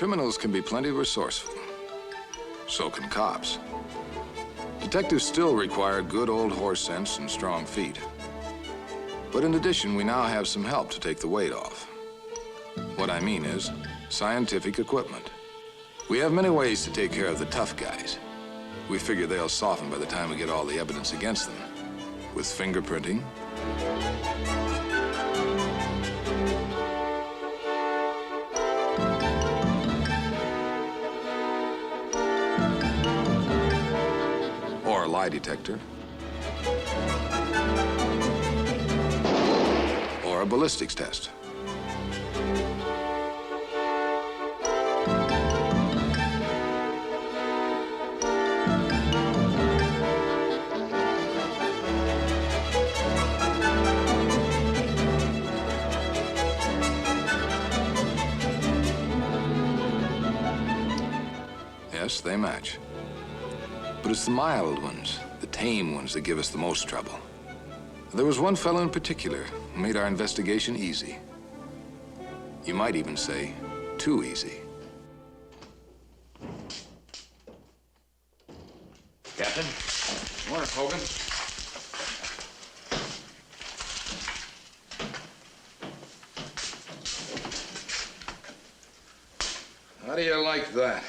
Criminals can be plenty resourceful. So can cops. Detectives still require good old horse sense and strong feet. But in addition, we now have some help to take the weight off. What I mean is scientific equipment. We have many ways to take care of the tough guys. We figure they'll soften by the time we get all the evidence against them. With fingerprinting, or a lie detector, or a ballistics test. Yes, they match. But it's the mild ones, the tame ones, that give us the most trouble. There was one fellow in particular who made our investigation easy. You might even say, too easy. Captain? Morning, Hogan. How do you like that?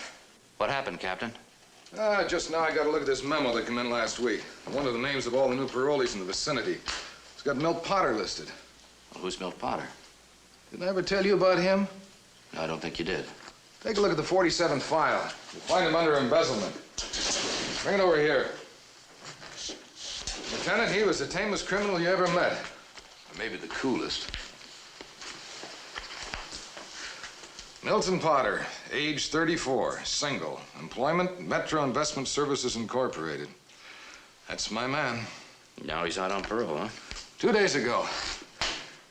What happened, Captain? Just now I got a look at this memo that came in last week. One of the names of all the new parolees in the vicinity. It's got Milton Potter listed. Well, who's Milton Potter? Didn't I ever tell you about him? No, I don't think you did. Take a look at the 47 file. You'll find him under embezzlement. Bring it over here. Lieutenant, he was the tamest criminal you ever met. Or maybe the coolest. Milton Potter, age 34, single. Employment, Metro Investment Services Incorporated. That's my man. Now he's out on parole, huh? 2 days ago.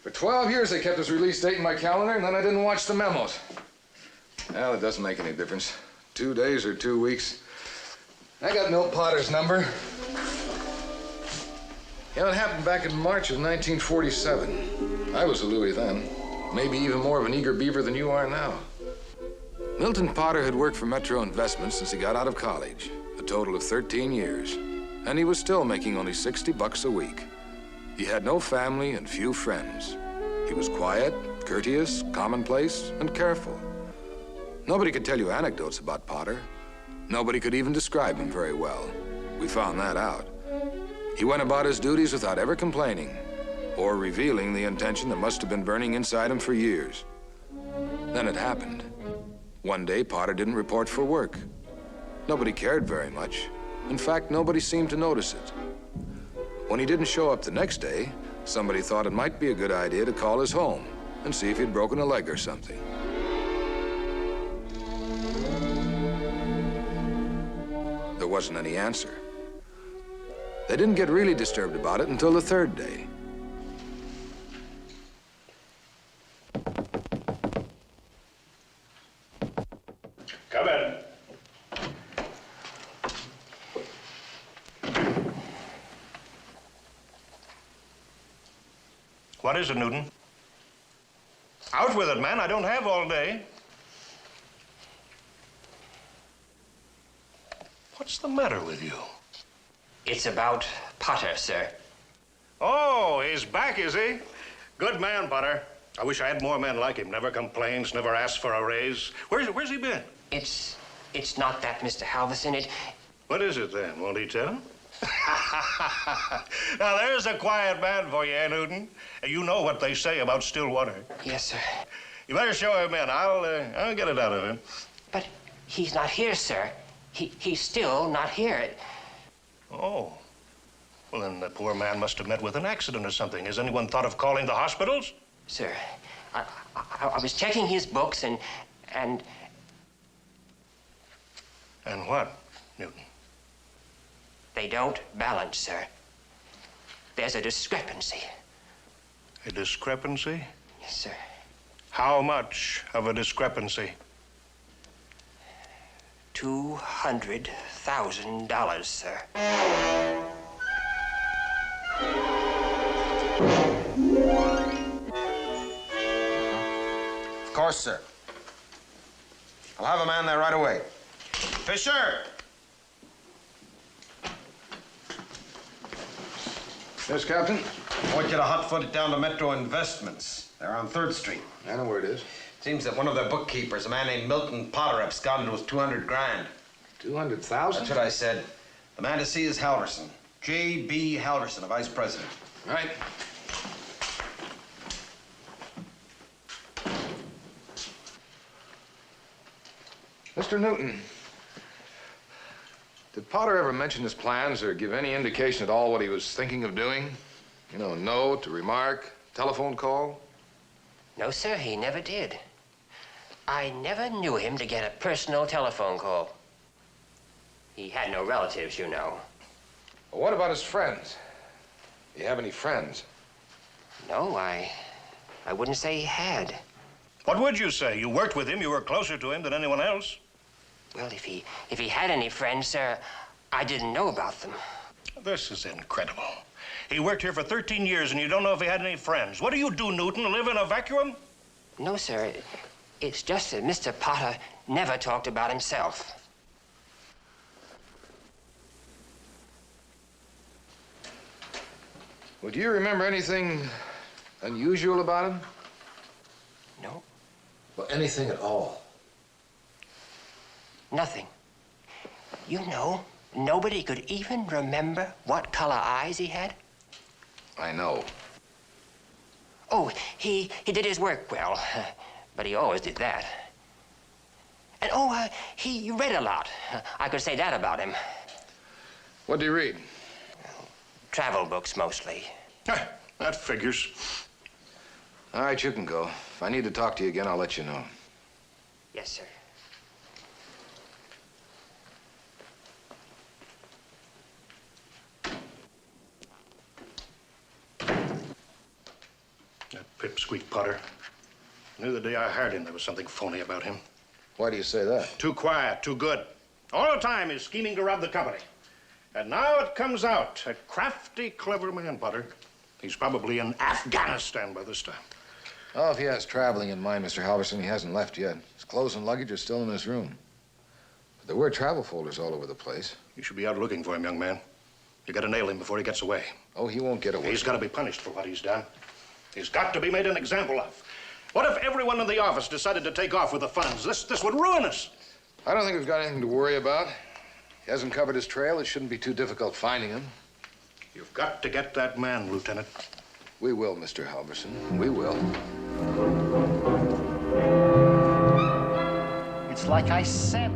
For 12 years, they kept his release date in my calendar, and then I didn't watch the memos. Well, it doesn't make any difference. 2 days or 2 weeks. I got Milt Potter's number. Yeah, it happened back in March of 1947. I was a Louis then. Maybe even more of an eager beaver than you are now. Milton Potter had worked for Metro Investments since he got out of college, a total of 13 years. And he was still making only $60 a week. He had no family and few friends. He was quiet, courteous, commonplace, and careful. Nobody could tell you anecdotes about Potter. Nobody could even describe him very well. We found that out. He went about his duties without ever complaining or revealing the intention that must have been burning inside him for years. Then it happened. One day, Potter didn't report for work. Nobody cared very much. In fact, nobody seemed to notice it. When he didn't show up the next day, somebody thought it might be a good idea to call his home and see if he'd broken a leg or something. There wasn't any answer. They didn't get really disturbed about it until the third day. Come in. What is it, Newton? Out with it, man. I don't have all day. What's the matter with you? It's about Potter, sir. Oh, he's back, is he? Good man, Potter. I wish I had more men like him. Never complains, never asks for a raise. Where's he been? It's not that, Mr. Halverson. What is it, then? Won't he tell? Now, there's a quiet man for you, eh, Newton? You know what they say about still water. Yes, sir. You better show him in. I'll get it out of him. But he's not here, sir. He's still not here. Oh. Well, then the poor man must have met with an accident or something. Has anyone thought of calling the hospitals? Sir, I was checking his books and... And what, Newton? They don't balance, sir. There's a discrepancy. A discrepancy? Yes, sir. How much of a discrepancy? $200,000, sir. Of course, sir. I'll have a man there right away. Fisher! Yes, Captain? I want you to hot-foot it down to Metro Investments. They're on 3rd Street. I know where it is. Seems that one of their bookkeepers, a man named Milton Potter, absconded with 200 grand. 200,000? That's what I said. The man to see is Halverson. J.B. Halverson, a vice president. Right. Mr. Newton, did Potter ever mention his plans or give any indication at all what he was thinking of doing? You know, a note, a remark, telephone call? No, sir, he never did. I never knew him to get a personal telephone call. He had no relatives, you know. Well, what about his friends? Do you have any friends? No, I wouldn't say he had. What would you say? You worked with him. You were closer to him than anyone else. Well, if he had any friends, sir, I didn't know about them. This is incredible. He worked here for 13 years, and you don't know if he had any friends. What do you do, Newton? Live in a vacuum? No, sir. It's just that Mr. Potter never talked about himself. Well, do you remember anything unusual about him? No, Well, anything at all? nothing. You know, nobody could even remember what color eyes he had. I know. Oh, he did his work well, but he always did that. And he read a lot. I could say that about him. What do you read? Travel books, mostly. That figures. All right, you can go. If I need to talk to you again, I'll let you know. Yes, sir. That pipsqueak Potter. I knew the day I hired him there was something phony about him. Why do you say that? Too quiet, too good. All the time he's scheming to rob the company. And now it comes out. A crafty, clever man, Potter. He's probably in Afghanistan by this time. Oh, if he has traveling in mind, Mr. Halverson, he hasn't left yet. His clothes and luggage are still in his room. But there were travel folders all over the place. You should be out looking for him, young man. You gotta nail him before he gets away. Oh, he won't get away. He's gotta be punished for what he's done. He's got to be made an example of. What if everyone in the office decided to take off with the funds? This would ruin us. I don't think we've got anything to worry about. He hasn't covered his trail. It shouldn't be too difficult finding him. You've got to get that man, Lieutenant. We will, Mr. Halverson. We will. It's like I said.